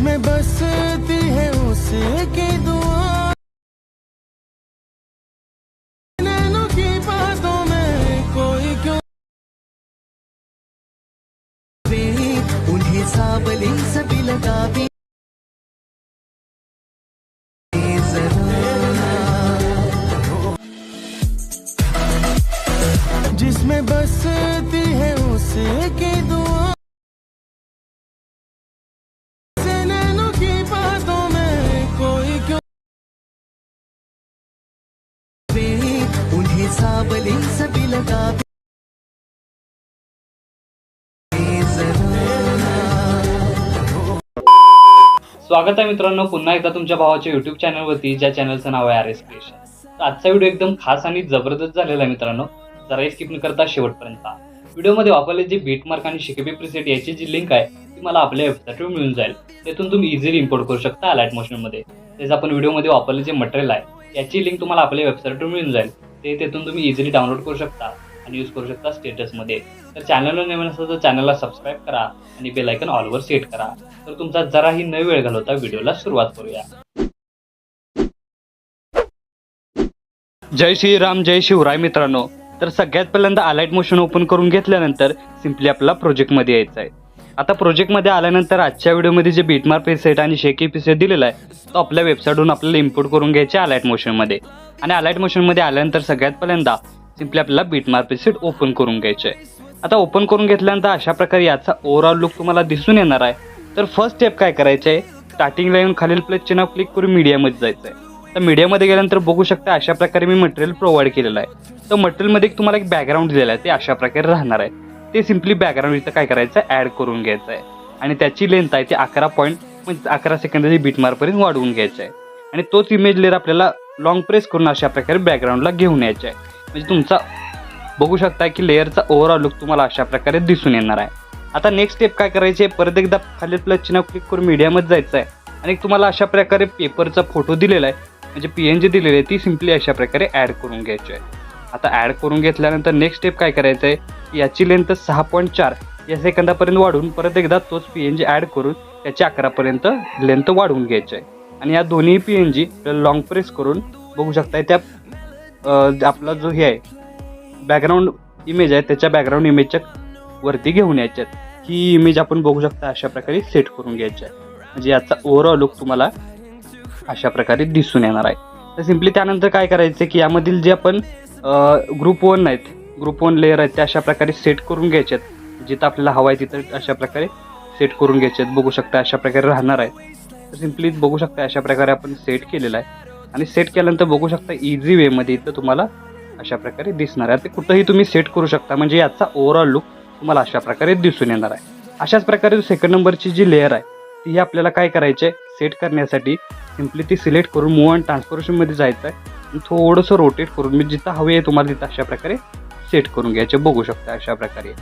जिसमें बसती है उसकी दुआ, नैनों की बातों में कोई क्यों उन्हें सावली सभी लगा भी जिसमें बसती है उसकी दुआ, नैनों की बातों में कोई क्यों उन्हें सावली सभी लगा स्वागत आहे मित्रांनो पुन्हा एकदा तुमच्या भावाच्या YouTube चॅनलवरती, ज्या चॅनलचं नाव आहे आर एस क्रिएशन. तर आजचा व्हिडिओ एकदम खास आणि जबरदस्त झालेला आहे मित्रांनो. जरा स्किप न करता शेवटपर्यंत पहा. व्हिडिओमध्ये वापरले जे बीटमार्क आणि शिकेबी प्रीसेट याची जी लिंक आहे ती मला आपल्या वेबसाईटवर मिळून जाईल. त्यातून तुम्ही इझिली इम्पोर्ट करू शकता अलाइट मोशनमध्ये. तेच आपण व्हिडिओमध्ये वापरले जे मटेरियल आहे याची लिंक तुम्हाला आपल्या वेबसाईटवर मिळून जाईल. तेथून तुम्ही इझिली डाउनलोड करू शकता आणि यूज करू शकता स्टेटसमध्ये. तर चॅनलवर नवीन असेल तर चॅनलला सबस्क्राईब करा आणि बेल आयकॉन ऑलवर सेट करा. तर तुमचा जराही न वेळ घालवता व्हिडिओला सुरुवात करूया. जय श्रीराम जय शिवराय मित्रांनो. तर सगळ्यात पहिल्यांदा अलाइट मोशन ओपन करून घेतल्यानंतर सिम्पली आपल्याला प्रोजेक्टमध्ये यायचं आहे. आता प्रोजेक्टमध्ये आल्यानंतर आजच्या व्हिडिओमध्ये जे बीटमार्क प्रीसेट आणि शेकी प्रीसेट दिलेला आहे तो आपल्या वेबसाईटवरून आपल्याला इम्पोर्ट करून घ्यायचे अलाइट मोशनमध्ये. आणि अलाइट मोशनमध्ये आल्यानंतर सगळ्यात पहिल्यांदा सिम्पली आपल्याला बीटमार्क प्रीसेट ओपन करून घ्यायचे आहे. आता ओपन करून घेतल्यानंतर अशा प्रकारे याचा ओव्हरऑल लुक तुम्हाला दिसून येणार आहे. तर फर्स्ट स्टेप काय करायचं आहे, स्टार्टिंगला येऊन खालील प्लस चिन्ह क्लिक करून मीडियामध्ये जायचं आहे. तर मीडियामध्ये गेल्यानंतर बघू शकता अशा प्रकारे मी मटेरियल प्रोव्हाइड केलेलं आहे. तर मटेरियलमध्ये तुम्हाला एक बॅकग्राऊंड दिलेलं आहे ते अशा प्रकारे राहणार आहे. ते सिम्पली बॅकग्राऊंड इथं काय करायचं आहे ॲड करून घ्यायचं आहे. आणि त्याची लेंथ आहे ती 11 सेकंदाची बीटमार्कपर्यंत वाढवून घ्यायचं आहे. आणि तोच इमेज लेअर आपल्याला लॉंग प्रेस करून अशा प्रकारे बॅकग्राऊंडला घेऊन यायचं आहे. म्हणजे तुमचा बघू शकता की लेअरचा ओव्हरऑल लुक तुम्हाला अशा प्रकारे दिसून येणार आहे. आता नेक्स्ट स्टेप काय करायचे, परत एकदा खाली प्लस चिन्ह क्लिक करून मीडियामध्ये जायचं आहे. आणि तुम्हाला अशा प्रकारे पेपरचा फोटो दिलेला आहे म्हणजे PNG दिलेली आहे ती सिम्पली अशा प्रकारे ॲड करून घ्यायची आहे. आता ॲड करून घेतल्यानंतर नेक्स्ट स्टेप काय करायचं आहे, याची लेंथ 6.4 या सेकंदापर्यंत वाढवून परत एकदा तोच PNG ॲड करून त्याची 11पर्यंत लेंथ वाढवून घ्यायची आहे. आणि या दोन्ही PNG लॉंग प्रेस करून बघू शकता त्या आपला जो हे आहे बॅकग्राऊंड इमेज आहे त्याच्या बॅकग्राऊंड इमेजच्या वरती घेऊन यायच्यात. ही इमेज आपण बघू शकता अशा प्रकारे सेट करून घ्यायची आहे. म्हणजे याचा ओव्हरऑल लुक तुम्हाला अशा प्रकारे दिसून येणार आहे. तर सिम्पली त्यानंतर काय करायचं की यामधील जे आपण ग्रुप 1 आहेत, ग्रुप 1 लेअर आहेत त्या अशा प्रकारे सेट करून घ्यायच्यात. जिथं आपल्याला हवं आहे तिथं अशा प्रकारे सेट करून घ्यायच्यात. बघू शकता अशा प्रकारे राहणार आहे. तर सिम्पली बघू शकता अशा प्रकारे आपण सेट केलेलं आहे. आणि सेट केल्यानंतर बघू शकता इझी वेमध्ये इथं तुम्हाला अशा प्रकारे दिसणार आहे. ते कुठंही तुम्ही सेट करू शकता म्हणजे याचा ओव्हरऑल लुक तुम्हाला अशा प्रकारे दिसून येणार आहे. अशाच प्रकारे सेकंड नंबरची जी लेअर आहे ती आपल्याला काय करायचे सेट करण्यासाठी सिम्पली ती सिलेक्ट करून मूव्ह अँड ट्रान्सफॉर्मेशनमध्ये जायचं आहे. थोडंसं रोटेट करून मी जिथं हवे आहे तुम्हाला तिथं अशा प्रकारे सेट करून घ्यायचे. बघू शकता अशा प्रकारे.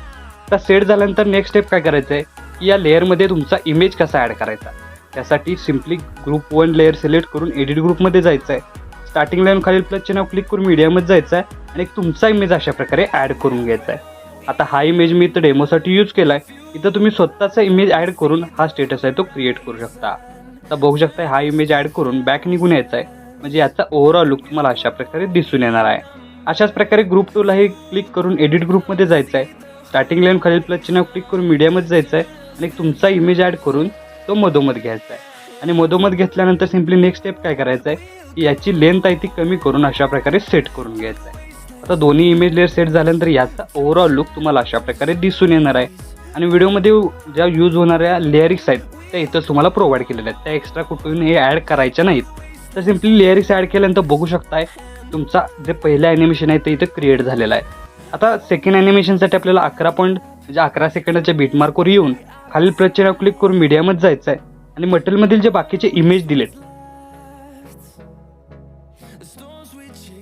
तर सेट झाल्यानंतर नेक्स्ट स्टेप काय करायचं आहे की या लेअरमध्ये तुमचा इमेज कसा ॲड करायचा. त्यासाठी सिम्पली ग्रुप 1 लेअर सिलेक्ट करून एडिट ग्रुपमध्ये जायचं आहे. स्टार्टिंग लाईन खालील प्लस चिन्ह क्लिक करून मीडियामध्ये जायचं आहे आणि तुमचा इमेज अशा प्रकारे ॲड करून घ्यायचा आहे. आता हा इमेज मी इथं डेमोसाठी यूज केला आहे. इथं तुम्ही स्वतःचा इमेज ॲड करून हा स्टेटस आहे तो क्रिएट करू शकता. आता बघू शकता हा इमेज ॲड करून बॅक निघून यायचा आहे म्हणजे याचा ओव्हरऑल लुक तुम्हाला अशा प्रकारे दिसून येणार आहे. अशाच प्रकारे ग्रुप 2लाही क्लिक करून एडिट ग्रुपमध्ये जायचं आहे. स्टार्टिंग लाईन खालील प्लस चिन्ह क्लिक करून मीडियामध्ये जायचं आहे आणि तुमचा इमेज ॲड करून तो मधोमध घ्यायचा आहे. आणि मधोमध घेतल्यानंतर सिम्पली नेक्स्ट स्टेप काय करायचं आहे की याची लेंथ आहे ती कमी करून अशा प्रकारे सेट करून घ्यायचं आहे. आता दोन्ही इमेज लेअर सेट झाल्यानंतर याचा ओव्हरऑल लुक तुम्हाला अशा प्रकारे दिसून येणार आहे. आणि व्हिडिओमध्ये ज्या यूज होणाऱ्या लेअरिक्स आहेत त्या इथं तुम्हाला प्रोव्हाइड केलेल्या आहेत. त्या एक्स्ट्रा कुठून हे ॲड करायच्या नाहीत. तर सिम्पली लेअरिक्स ॲड केल्यानंतर बघू शकताय तुमचा जे पहिलं ॲनिमेशन आहे ते इथं क्रिएट झालेलं आहे. आता सेकंड ॲनिमेशनसाठी आपल्याला 11 सेकंदाच्या बीटमार्कवर येऊन खालील प्लस चिन्ह क्लिक करून मीडियामध्ये जायचं आहे. आणि मटेरियलमधील जे बाकीचे इमेज दिलेत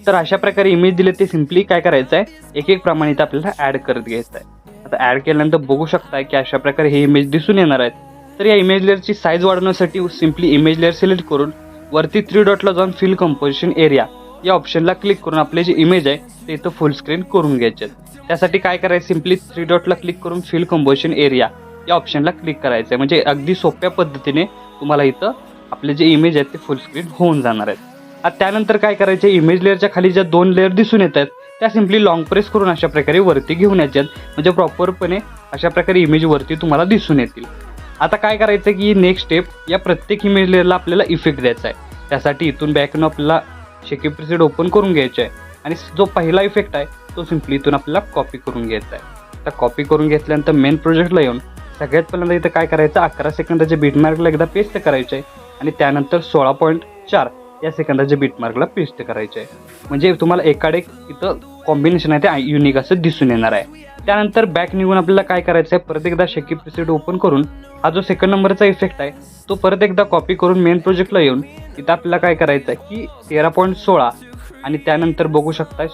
तर अशा प्रकारे इमेज दिले ते सिम्पली काय करायचं आहे एक प्रमाणे इथं आपल्याला ॲड करत घ्यायचं आहे. आता ॲड केल्यानंतर बघू शकता की अशा प्रकारे हे इमेज दिसून येणार आहेत. तर या इमेज लेअरची साईज वाढवण्यासाठी सिम्पली इमेज लेअर सिलेक्ट करून वरती 3 डॉटला जाऊन फिल कंपोजिशन एरिया या ऑप्शनला क्लिक करून आपले जे इमेज आहे ते इथं फुल स्क्रीन करून घ्यायचे. त्यासाठी काय करायचं सिम्पली 3 डॉटला क्लिक करून फिल कंपोजिशन एरिया या ऑप्शनला क्लिक करायचं आहे. म्हणजे अगदी सोप्या पद्धतीने तुम्हाला इथं आपले जे इमेज आहेत ते फुल स्क्रीन होऊन जाणार आहेत. आता त्यानंतर काय करायचे, इमेज लेअरच्या खाली ज्या 2 लेअर दिसून येत आहेत त्या सिम्पली लॉंग प्रेस करून अशा प्रकारे वरती घेऊन यायच्यात. म्हणजे प्रॉपरपणे अशा प्रकारे इमेज वरती तुम्हाला दिसून येतील. आता काय करायचं की नेक्स्ट स्टेप, या प्रत्येक इमेज लेअरला आपल्याला इफेक्ट द्यायचा आहे. त्यासाठी इथून बॅकनं आपल्याला शेकी प्रीसेट ओपन करून घ्यायचा आहे आणि जो पहिला इफेक्ट आहे तो सिम्पली इथून आपल्याला कॉपी करून घ्यायचा आहे. आता कॉपी करून घेतल्यानंतर मेन प्रोजेक्टला येऊन सगळ्यात पहिल्यांदा इथं काय करायचं, 11 सेकंदाच्या बीटमार्कला एकदा पेस्ट करायचं आहे आणि त्यानंतर 16.4 या सेकंदाच्या बीटमार्कला पेस्ट करायचं आहे. म्हणजे तुम्हाला एकाडे इथं कॉम्बिनेशन आहे ते युनिक असं दिसून येणार आहे. त्यानंतर बॅक निघून आपल्याला काय करायचं आहे, परत एकदा शेकी प्रीसेट ओपन करून हा जो सेकंड नंबरचा इफेक्ट आहे तो परत एकदा कॉपी करून मेन प्रोजेक्टला येऊन इथं आपल्याला काय करायचं आहे की 13.16 आणि त्यानंतर बघू शकता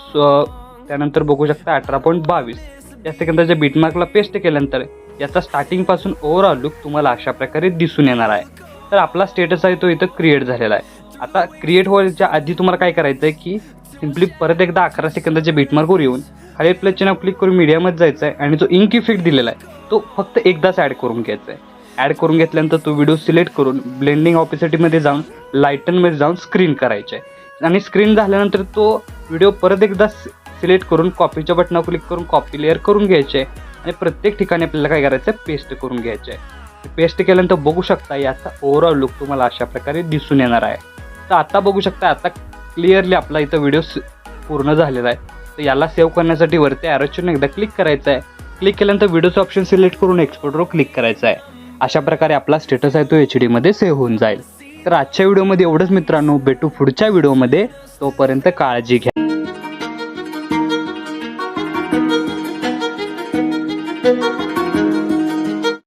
18.22 या सेकंदाच्या बीटमार्कला पेस्ट केल्यानंतर याचा स्टार्टिंगपासून ओव्हरऑल लुक तुम्हाला अशा प्रकारे दिसून येणार आहे. तर आपला स्टेटस आहे तो इथं क्रिएट झालेला आहे. आता क्रिएट व्हायच्या आधी तुम्हाला काय करायचं आहे की सिम्पली परत एकदा 11 सेकंदाच्या बीटमार्कवर येऊन खाली प्लस चिन्ह क्लिक करून मीडियामध्ये जायचं आहे आणि जो इंक इफेक्ट दिलेला आहे तो फक्त एकदाच ॲड करून घ्यायचा आहे. ॲड करून घेतल्यानंतर तो व्हिडिओ सिलेक्ट करून ब्लेंडिंग ऑपॅसिटीमध्ये जाऊन लाईटनमध्ये जाऊन स्क्रीन करायचे आहे आणि स्क्रीन झाल्यानंतर तो व्हिडिओ परत एकदा सिलेक्ट करून कॉपीच्या बटनावर क्लिक करून कॉपी लेअर करून घ्यायचे आहे आणि प्रत्येक ठिकाणी आपल्याला काय करायचं आहे, पेस्ट करून घ्यायचे आहे. पेस्ट केल्यानंतर बघू शकता याचा ओव्हरऑल लुक तुम्हाला अशा प्रकारे दिसून येणार आहे. तर आता बघू शकता आता क्लिअरली आपला इथं व्हिडिओ पूर्ण झालेला आहे. तर याला सेव्ह करण्यासाठी वरती ॲरोचिन्ह एकदा क्लिक करायचं आहे. क्लिक केल्यानंतर व्हिडिओचं ऑप्शन सिलेक्ट करून एक्सपोर्टवर क्लिक करायचं आहे. अशा प्रकारे आपला स्टेटस आहे तो HD मध्ये सेव्ह होऊन जाईल. तर आजच्या व्हिडिओमध्ये एवढंच मित्रांनो, भेटू पुढच्या व्हिडिओमध्ये. तोपर्यंत काळजी घ्या.